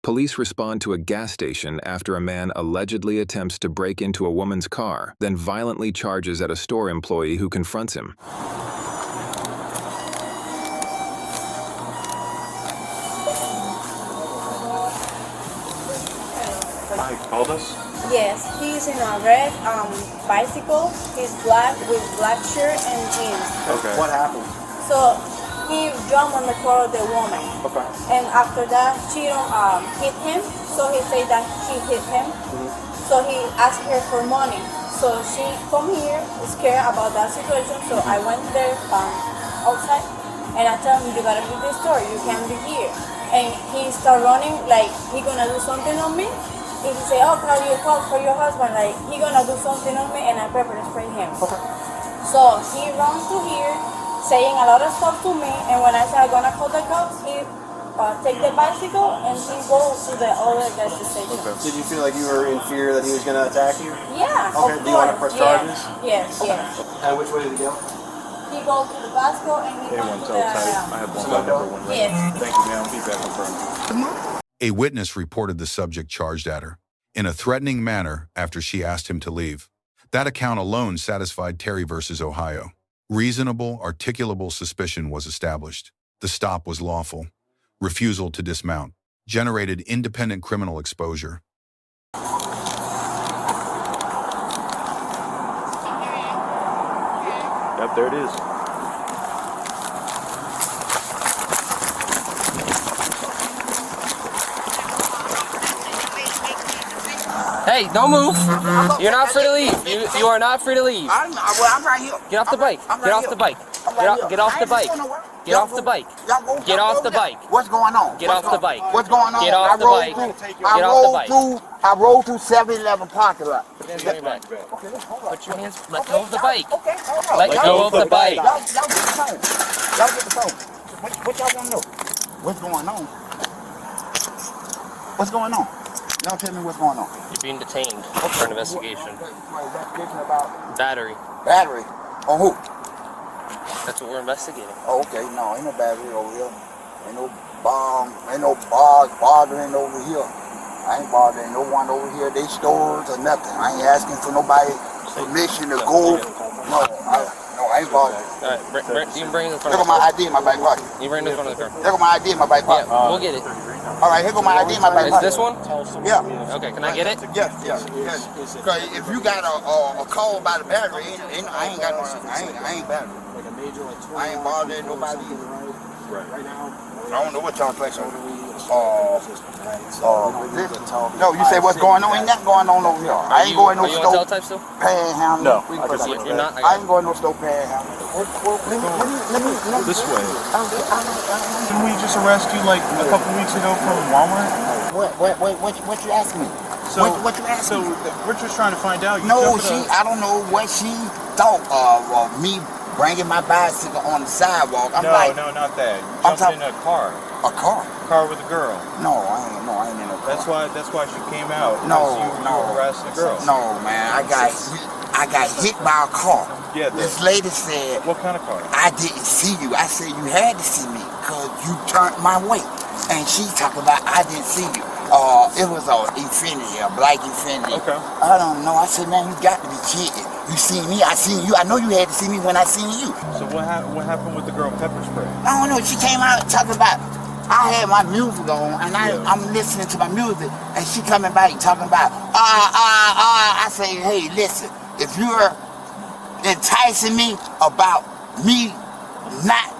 Police respond to a gas station after a man allegedly attempts to break into a woman's car, then violently charges at a store employee who confronts him. He called us? Yes, he's in a red bicycle. He's black with black shirt and jeans. Okay. What happened? So he jumped on the car of the woman. Okay. And after that, she hit him. So he said that she hit him. So he asked her for money. So she come here scared about that situation. So I went there outside and I told him, you gotta leave this store. You can't be here. And he started running like he gonna do something on me. He say, oh, call your husband, like he gonna do something on me, and I pepper spray him. Okay. So he runs to here, saying a lot of stuff to me, and when I said I'm gonna call the cops, he take the bicycle and he goes to the other gas station. Okay. Did you feel like you were in fear that he was gonna attack you? Yeah. Okay. Do you want to press charges? Yes. Okay. Yes. And which way did he go? He goes to the bicycle and he goes to the. I have one by number one. Yes. Thank you, ma'am. Feedback confirmed. A witness reported the subject charged at her in a threatening manner after she asked him to leave. That account alone satisfied Terry versus Ohio. Reasonable, articulable suspicion was established. The stop was lawful. Refusal to dismount generated independent criminal exposure. Yep, there it is. Hey, don't move. You're not free to leave. You are not free to leave. I'm right here. Get off the bike. Get off the bike. Get off the bike. Get off the bike. Get off the bike. What's going on? Get off the bike. What's going on? Get off the bike. Get off the bike. I rolled through 7-Eleven parking lot. Put your hands. Let go of the bike. Okay. Let go of the bike. Y'all get the phone. Y'all get the phone. What y'all want to know? What's going on? What's going on? Y'all tell me what's going on. You're being detained for an investigation. Investigation about Battery. battery. On who? That's what we're investigating. Oh, okay. No, ain't no battery over here. Ain't no bomb. Ain't no bars bothering over here. I ain't bothering no one over here. They stores or nothing. I ain't asking for nobody permission to go. No, I ain't bothering. All right, you can bring this in front Look of at the car. my ID in my back pocket. You bring this in front of the car. Look at my ID in my back pocket. Yeah, we'll get it. All right, here go my ID in my back Is pocket. this one? Yeah. Okay, can I get it? Yes. Because if you got a call about a battery, I ain't got no. I ain't battery. I ain't bothering nobody. I don't know what y'all think. No, you say what's going on? Ain't nothing going on over here. I ain't going no Are you on store teletype still? panhandling. No, You're not? I ain't going no store panhandling. Let me. This way. Didn't we just arrest you like a couple weeks ago from Walmart? What you asking me? So, what you asking me? we're just trying to find out. You No, jumping I don't know what she thought of me bringing my bicycle on the sidewalk. I'm like, no, not that. You I'm jumped in a car. a car? Car with a girl. No, I ain't in a car. That's why she came out. No, You were harassing a girl. No, man, I got hit by a car. Yeah. This lady said, What kind of car? I didn't see you. I said, you had to see me because you turned my way. And she talking about, I didn't see you. It was a Infinity, a black Infinity. Okay. I don't know. I said, man, you got to be kidding. You seen me, I seen you. I know you had to see me when I seen you. So what happened with the girl pepper spray? I don't know. She came out talking about, I had my music on, and I'm listening to my music, and she coming back talking about, I say, hey, listen, if you're enticing me about me not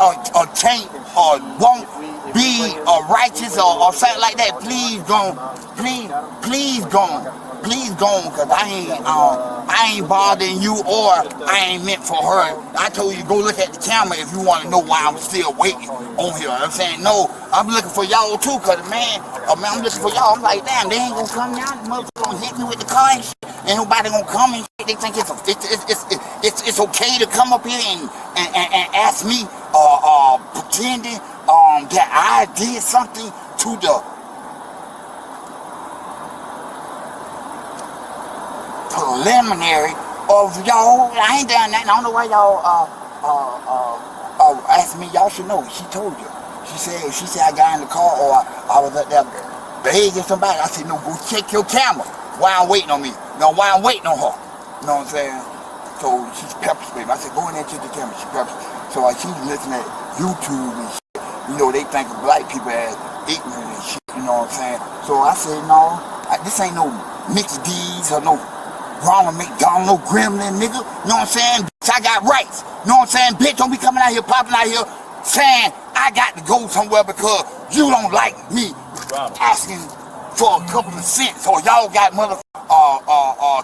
or can't or won't be righteous or something like that, please go, because I ain't bothering you or I ain't meant for her. I told you go look at the camera if you want to know why I'm still waiting on here. I'm saying no, I'm looking for y'all too, cause man, I'm looking for y'all. I'm like, damn, they ain't gonna come down. The motherfucker gonna hit me with the car and shit. Ain't nobody gonna come and shit. They think it's okay to come up here and ask me pretending that I did something to the preliminary of y'all. I ain't done nothing. I don't know why y'all asked me. Y'all should know. She told you. She said I got in the car or I was up there begging somebody. I said, no, go check your camera. Why I'm waiting on me? No, why I'm waiting on her. You know what I'm saying? So she's pepper sprayed me. I said, go in there and check the camera. She pepper sprayed. So like, she was listening at YouTube and shit. You know, they think of black people as ignorant and shit. You know what I'm saying? So I said, no, this ain't no Mickey D's or no Ronald McDonald, no Gremlin, nigga. You know what I'm saying? Bitch, I got rights. You know what I'm saying? Bitch, don't be coming out here, popping out here, saying I got to go somewhere because you don't like me asking for a couple of cents, or y'all got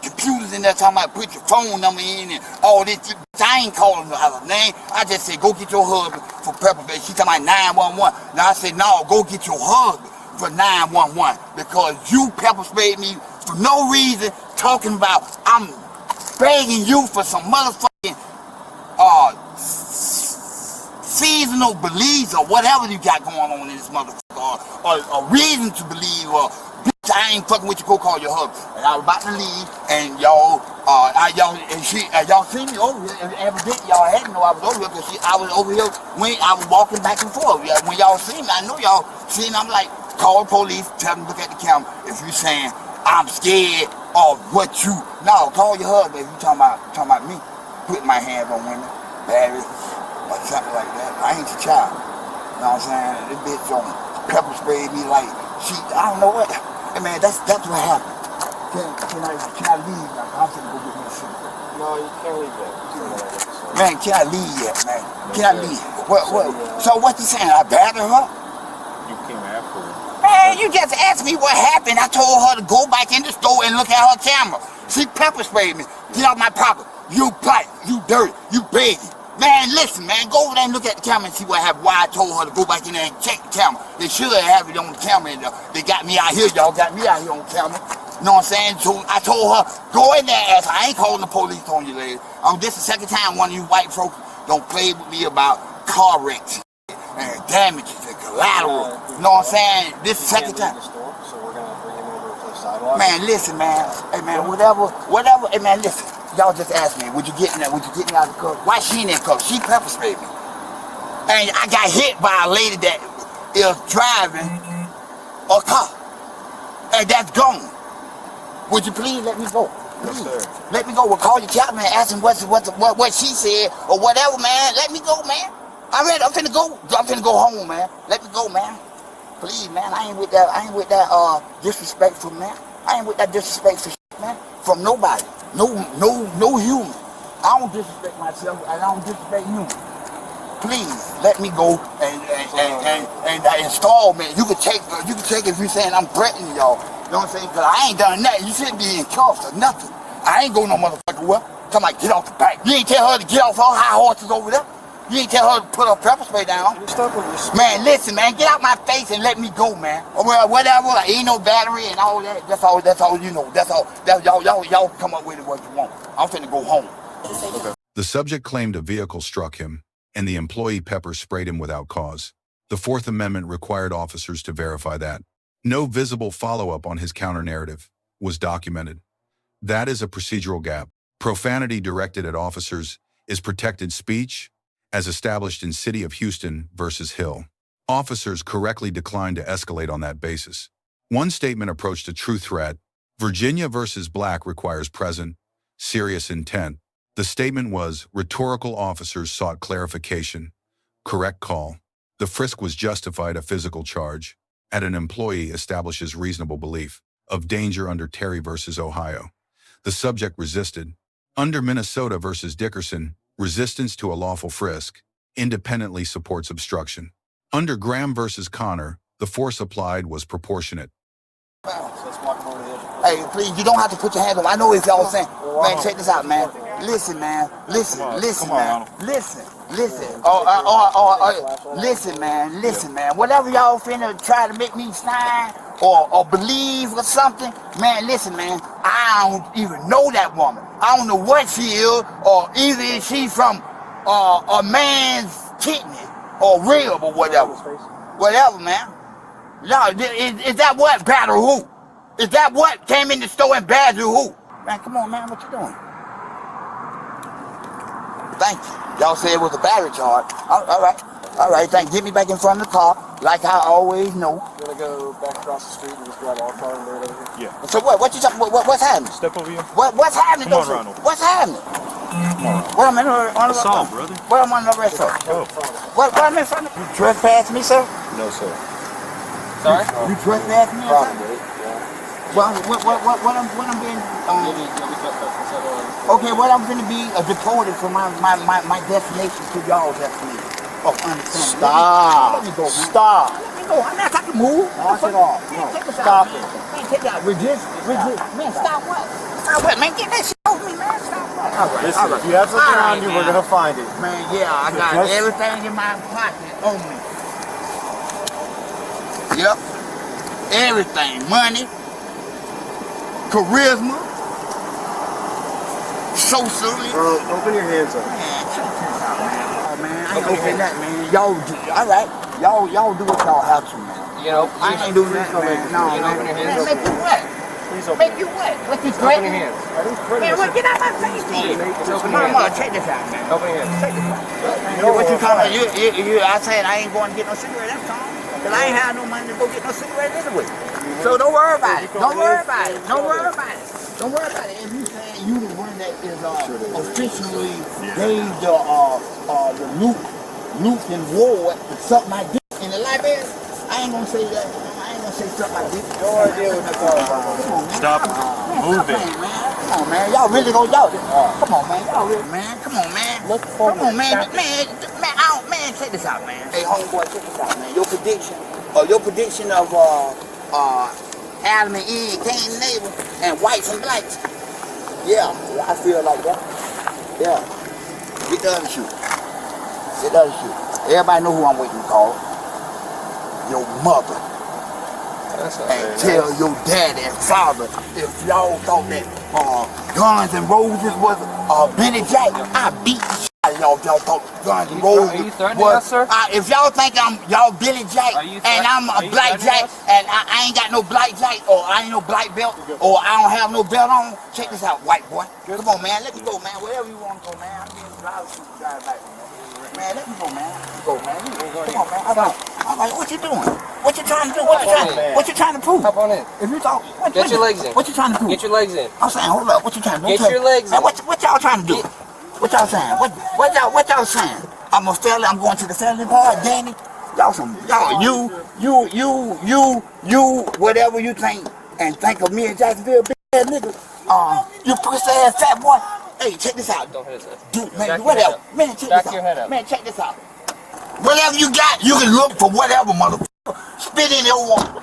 computers in there talking about put your phone number in and all this. I ain't calling her out of name. I just said, go get your husband for pepper spray. She talking about 911. Now I said, no, go get your husband for 911 because you pepper sprayed me for no reason, talking about I'm begging you for some motherfucking seasonal beliefs or whatever you got going on in this motherfucker, or a reason to believe, or bitch, I ain't fucking with you, go call your husband. And I was about to leave, and y'all seen me over here, and evidently y'all had to know I was over here, because I was over here when I was walking back and forth. When y'all see me, I know y'all seen me, I'm like, call the police, tell them to look at the camera. If you saying, I'm scared of what you, no, call your husband if you talking about me, putting my hands on women, married, or something like that. I ain't your child. You know what I'm saying? This bitch on pepper sprayed me like she, I don't know what. Hey man, that's what happened. Can I leave now? I'm gonna go get me a shit. No, you can't leave yet. Man, can I leave yet, man? Can I leave? What? So what you saying? I battered her? You came after her. Man, you just asked me what happened. I told her to go back in the store and look at her camera. She pepper sprayed me. Get out my pocket. You black, you dirty, you begging. Man, listen, man, go over there and look at the camera and see what happened. Why I told her to go back in there and check the camera. They should have it on the camera. They got me out here, y'all got me out here on camera. You know what I'm saying? So I told her, go in there and ask her. I ain't calling the police on you, lady. This the second time one of you white folks don't play with me about car wrecks and damages and collateral. You know what I'm saying? This the second time. So we're gonna bring him over to the sidewalk. Man, listen, man. Hey, man, whatever. Hey, man, listen. Y'all just asked me, would you get me out of the cuff? Why she in that cuff? She pepper sprayed me. And I got hit by a lady that is driving a car. And that's gone. Would you please let me go? Please. Yes, sir. Let me go. We'll call your captain and ask him what she said or whatever, man. Let me go, man. I'm finna go. I'm finna go home, man. Let me go, man. Please, man. I ain't with that disrespectful, man. I ain't with that disrespectful shit, man. From nobody. No human. I don't disrespect myself and I don't disrespect you. Please let me go and install me. You can take if you're saying I'm threatening y'all. You know what I'm saying? Because I ain't done nothing. You shouldn't be in cuffs or nothing. I ain't go no motherfucking well. Come on, get off the back. You ain't tell her to get off her high horses over there. You ain't tell her to put her pepper spray down. Man, listen, man, get out my face and let me go, man. Or whatever, ain't no battery and all that. That's all you know. That's y'all come up with it what you want. I'm finna go home. The subject claimed a vehicle struck him, and the employee pepper sprayed him without cause. The Fourth Amendment required officers to verify that. No visible follow-up on his counter-narrative was documented. That is a procedural gap. Profanity directed at officers is protected speech, as established in City of Houston versus Hill. Officers correctly declined to escalate on that basis. One statement approached a true threat. Virginia versus Black requires present, serious intent. The statement was, rhetorical officers sought clarification. Correct call. The frisk was justified a physical charge. At an employee establishes reasonable belief of danger under Terry versus Ohio. The subject resisted. Under Minnesota versus Dickerson, resistance to a lawful frisk independently supports obstruction. Under Graham versus Connor, the force applied was proportionate. Hey, please, you don't have to put your hands on. I know it's y'all saying. Man, check this out, man. Listen, man. Listen, man. Listen. Listen, man. Whatever y'all finna try to make me sign or believe or something, man, listen, man. I don't even know that woman. I don't know what she is, or either is she from a man's kidney or rib or whatever. Whatever, man. No, is that what battle who? Is that what came in the store and badgered who? Man, come on, man, what you doing? Thank you. Y'all said it was a battery charge. All right. All right, thank you. Get me back in front of the car, like I always know. You wanna go back across the street and just grab our car and do it over here? Yeah. So what you talking? What's happening? Step over here. What's happening? Come on, though, sir? Ronald. What's happening? What am I on the Assault, brother. What am I on the arrest for? Oh. What am I in front of? You trespass me, sir? No, sir. Sorry? You trespass me? Or something? Probably, yeah. Well, what I'm being, okay, what I'm gonna be deported from my destination to y'all's destination. Oh, understand. Stop. Let me go, man. Stop. Let me go. I'm not talking to move. Knock it off. No, Take this stop out, it. Man, take that. Resist. Man, stop what? Stop what? Man, get that shit off me, man. Stop what? All right, Listen, all right. if you have something All on right, you, man. we're gonna find it. Man, yeah, I got Just- everything in my pocket on me. Yep. Everything. Money. Charisma. Socially. Open your hands up. Man, check this out, man. Oh, man, I ain't open that, man. Y'all do, all right. Y'all do what y'all have to, man. You know, I ain't doing that, man. No, You man. open your hands. Man, make you what? Please open Make you what? What you open threatening? your hands. Man, what? Get out my face, then. Open your Mama, hands. check this out, man. Open your hands. Check this out. What you talking about? I said I ain't going to get no cigarette. That's all. Because I ain't have no money to go get no cigarette anyway. So don't worry about it. Don't worry about it. Don't worry about it. Don't worry about it. If you saying you the one that is officially gave the Luke and Ward to suck my dick in the library, I ain't gonna say that. I ain't gonna say suck my dick. No idea what you're talking about. Come on, man. Stop Man, moving. Stop, man. Come on, man. Y'all really gonna y'all. Come on, man. Y'all really, man. Come on, man. Come on, man. Man, check this out, man. Hey, homeboy, check this out, man. Your prediction of Adam and Eve, Cain and Abel, and whites and blacks. Yeah, I feel like that. Yeah. Get the other shoe. Get the other shoe. Everybody know who I'm waiting to call. Your mother. That's not And very tell nice. your daddy and father if y'all thought that Guns N' Roses was Benny Jack, I beat the shit out of y'all if y'all thought Guns N' Roses Are you threatening was. us, sir? If y'all think y'all Billy Jack Are you and I'm are a you black threatening Jack us? and I ain't got no black Jack or I ain't no black belt or I don't have no belt on, check this out, white boy. Come on, man, let me go, man. Wherever you want to go, man. I'm getting drive back, man. Man, let me go, man. Let me go, man. Come on, man. All right, what you doing? What you trying to do? What you trying to prove? Hop on in. If you talk, Get your legs in. What you trying to prove? Get your legs in. I'm saying, hold up. What you trying to do? Get your legs Man, in. what y'all trying to do? What y'all saying? What y'all saying? I'm a felon. I'm going to the felony part, Danny. You, whatever you think, and think of me in Jacksonville, big ass nigga. You pussy ass fat boy. Hey, check this out. Don't hit us. Dude, Back man, your whatever. head up. Man, check Back this your out. head up. Man, check this out. Whatever you got, you can look for whatever, motherfucker. Spit in your water.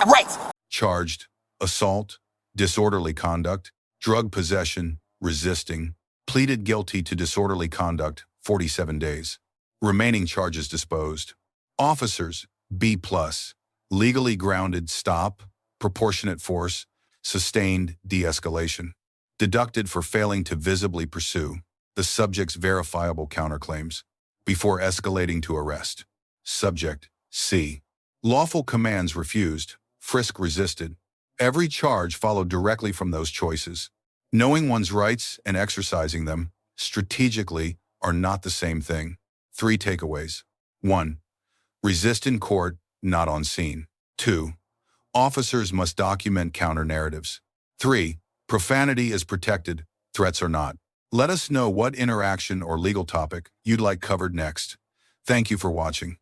Right. Charged, assault, disorderly conduct, drug possession, resisting, pleaded guilty to disorderly conduct, 47 days. Remaining charges disposed. Officers, B+, legally grounded stop, proportionate force, sustained de-escalation. Deducted for failing to visibly pursue the subject's verifiable counterclaims before escalating to arrest. Subject, C. Lawful commands refused, frisk resisted. Every charge followed directly from those choices. Knowing one's rights and exercising them strategically are not the same thing. 3 takeaways. 1. Resist in court, not on scene. 2. Officers must document counter-narratives. 3. Profanity is protected, threats are not. Let us know what interaction or legal topic you'd like covered next. Thank you for watching.